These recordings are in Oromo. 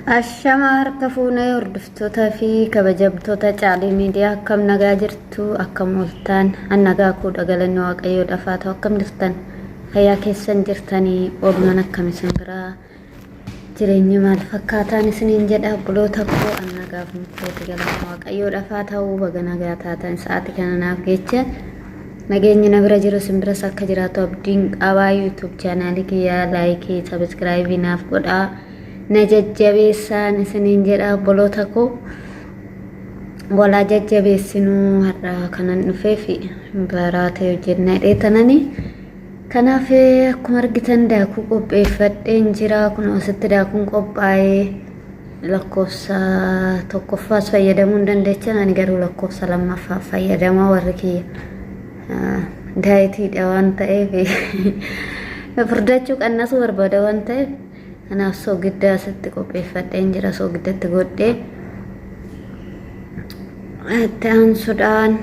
Ashama harka fuunee hordoftoota fi kabajamtoota caalii miidiyaa akkam nagaa jirtu akkam ooltan annagaa kuu dhagalanni waaqayyoo dhafaa ta'u akkam jirtan fayyaa keessan jirtanii oolman akkam isin biraa jireenyi maal fakkaataan isiniin jedha buloota koo annagaaf murteetti galanni waaqayyoo dhafaa ta'u baga nagaa taatan sa'aatii kana naaf geecha nageenyi na bira jiru isin biras akka jiraatu abdiin qabaa YouTube chaanaalii kiyyaa laayikii sabskraayibii naaf godhaa najajjabeessaan isiniin jedha boloota koo walaa jajjabeessinuu har'a kanan dhufee fi baraatee hojjennaa dheetananii kanaaf akkuma argitan daakuu qopheeffadheen jira kun asitti daakuun qophaa'ee lakkoofsa tokkoffaas fayyadamuu hin dandeechan ani garuu lakkoofsa lammaffaa fayyadamaa warri kiyya daayitiidha waan ta'eef furdachuu qannasuu barbaada waan ta'eef kanaaf soogidda asitti qopheeffadheen jira soogiddatti godhee itti aansuudhaan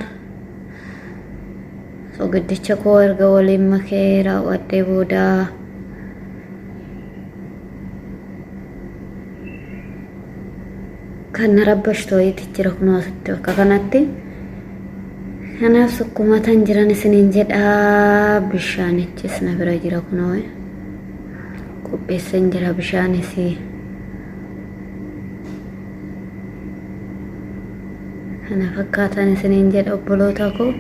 soogiddicha koo erga waliin makee raawwadhee booda kan na rabbashtooti jira kunoo asitti bakka kanatti kanaaf sukkumatan jiran isiniin jedha bishaanichis na bira jira kunoo qopheessan jira bishaanis kana fakkaatan isiniin jedha obboloota koo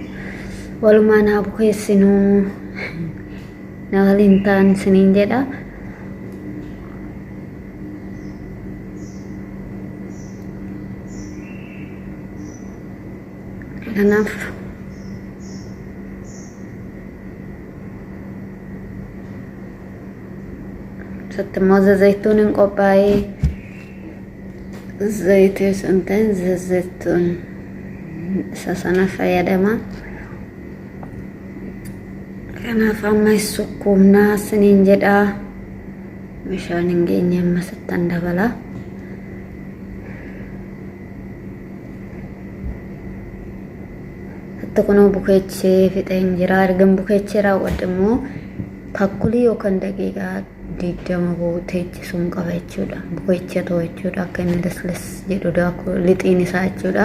walumaan haa bukeessinuu na waliin ta'an isiniin jedha kanaaf ستموزة زيتون قباي زيت سنتين زيتون ساسانا فيادما كنا فما يسكومنا سنين جدا مشان نجيني ما ستان دبلا تكونوا بوكيتشي في تنجرار جنب بوكيتشي راودمو تاكلي وكان دقيقة digdama booteechi sun qaba jechuudha bukeecha ta'u jechuudha akka inni daslas jedhudha lixiin isaa jechuudha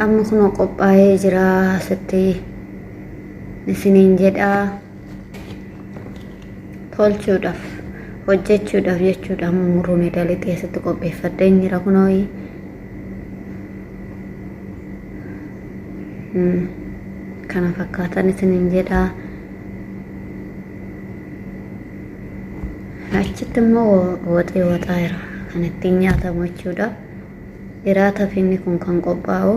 amma kunoo qophaa'ee jira asitti isiniin jedha tolchuudhaaf hojjechuudhaaf jechuudha amma muruun edda lixee asitti qopheeffadheen jira kunoo kana fakkaatan isiniin jedha achitti immoo waxii waxaa jira kan ittiin nyaatamu jechuudha jiraata finni kun kan qophaa'u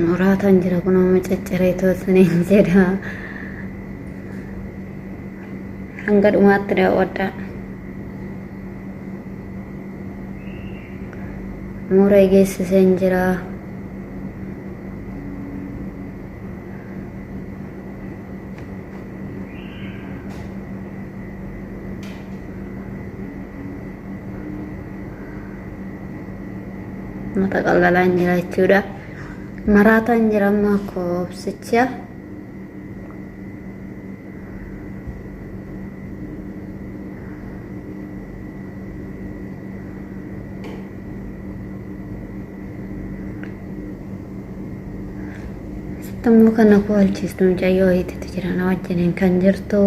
muraatan jira kun amma caccareetoo isiniin jedha hanga dhumaatti daawwadhaa muura geessiseen jira mata qalqalaan jira jechuudha maraataan jira amma koobsicha sittammoo kana koo halchiistu mucayyoo hiititti jira na wajjiniin kan jirtu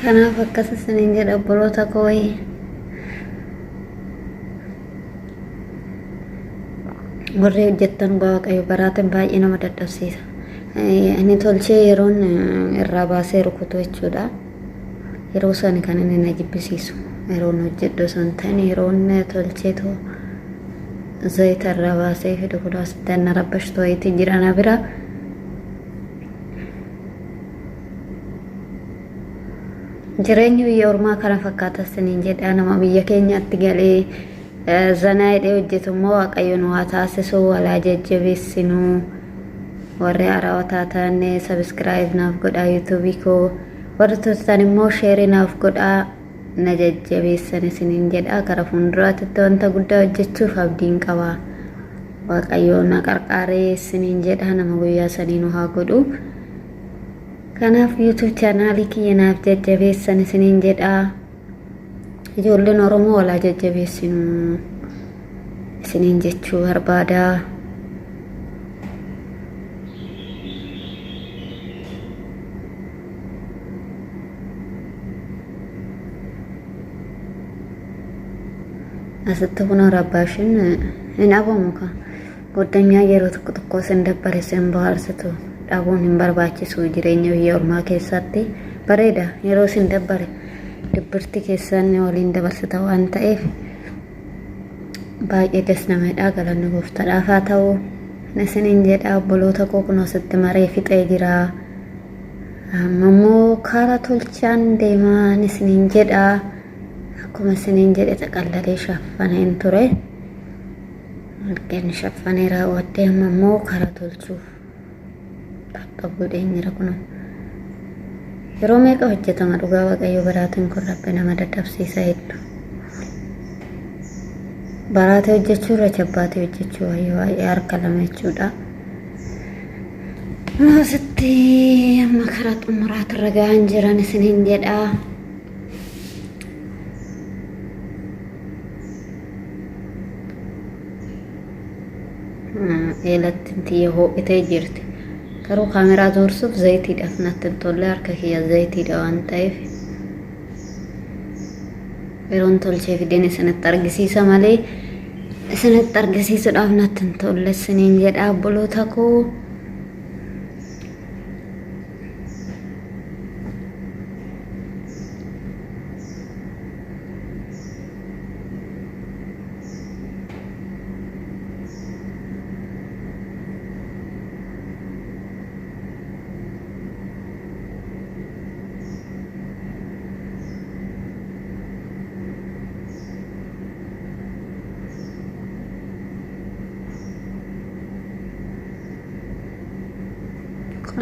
kanaaf akkas isiniin jedha obboloota koo warri hojjettan waaqayyo baraatan baay'ee nama dadhabsiisa ani tolchee yeroon irraa baasee rukutu jechuudha yeroo san kan inni na jibbisiisu yeroon hojjedhu san ta'in yeroon tolchee too zayita irraa baasee fidu kun asitti na rabbashtooti jira na bira jireenyi biyya ormaa kana fakkaata isiniin jedha nama biyya keenyaatti galee zanaa hidhee hojjetummoo waaqayyoon waa taasisuu walaa jajjabeessinuu warri haarawaa taatan sabskraayib naaf godhaa yuutuubii koo warri tuutan immoo sheerii naaf godhaa na jajjabeessan isiniin jedha gara fuulduraatti wanta guddaa hojjechuuf abdiin qabaa waaqayyo na qarqaaree isiniin jedha nama guyyaa sanii nu haa godhu. Kanaaf YouTube chaanaalii kiyya naaf jajjabeessan isiniin jedha. Ijoolleen Oromoo walaa jajjabeessinu isiniin jechuu barbaada. Asitti kun rabbaashin hin dhabamu ka goddanyaa yeroo tokko sin dabbare sin bohaarsitu dhabuun hin barbaachisu jireenya biyya ormaa keessatti bareeda yeroo sin dabbare dubbirti keessan waliin dabarsita waan ta'eef baay'ee gas namadha. Galanni gooftaadhaaf haa ta'u isiniin jedha. Obboloota koo kun asitti maree fixee jira. Ammoo karaa tolchaan deemaa isiniin jedha. Akkuma isiniin jedhe xaqallalee shaffaneen ture. Malqeen shaffanee raawwadde ammoo karaa tolchuuf qaqqabudheen jira kun. Yeroo meeqa hojjetama dhugaa waaqayyo baraatiin kun rabbi nama dadhabsiisa hedduu. Baraatee hojjechuu irra jabbaatee hojjechuu waa'ee harka lama jechuudha. Asitti amma karaa xumuraatirra gahan jiran isiniin jedha. Eelatti tiyya ho'itee jirti. Garuu kaameraa zoorsuuf zayitiidhaaf natti hin tolle harka kiyya zayitiidha waan ta'eef yeroon tolchee fideen isinitti argisiisa malee isinitti argisiisuudhaaf natti hin tolle isiniin jedha obboloota koo.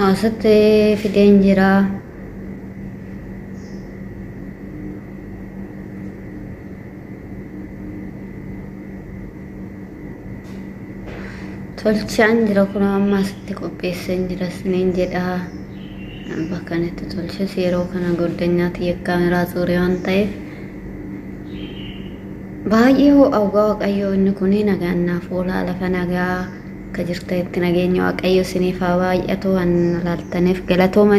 Asitti fideen jira. Tolchaan jira kun amma asitti qopheesseen jira isiniin jedha. Bakka itti tolches yeroo kana goddanyaatti kaameraa suuree waan ta'eef baay'ee ho'aa waaqayyo inni kun nagaannaaf oolaa lafa nagaa akka jirtanitti nageenya waaqayyo isiniif haa baay'atu waan laaltaniif galatoomaa.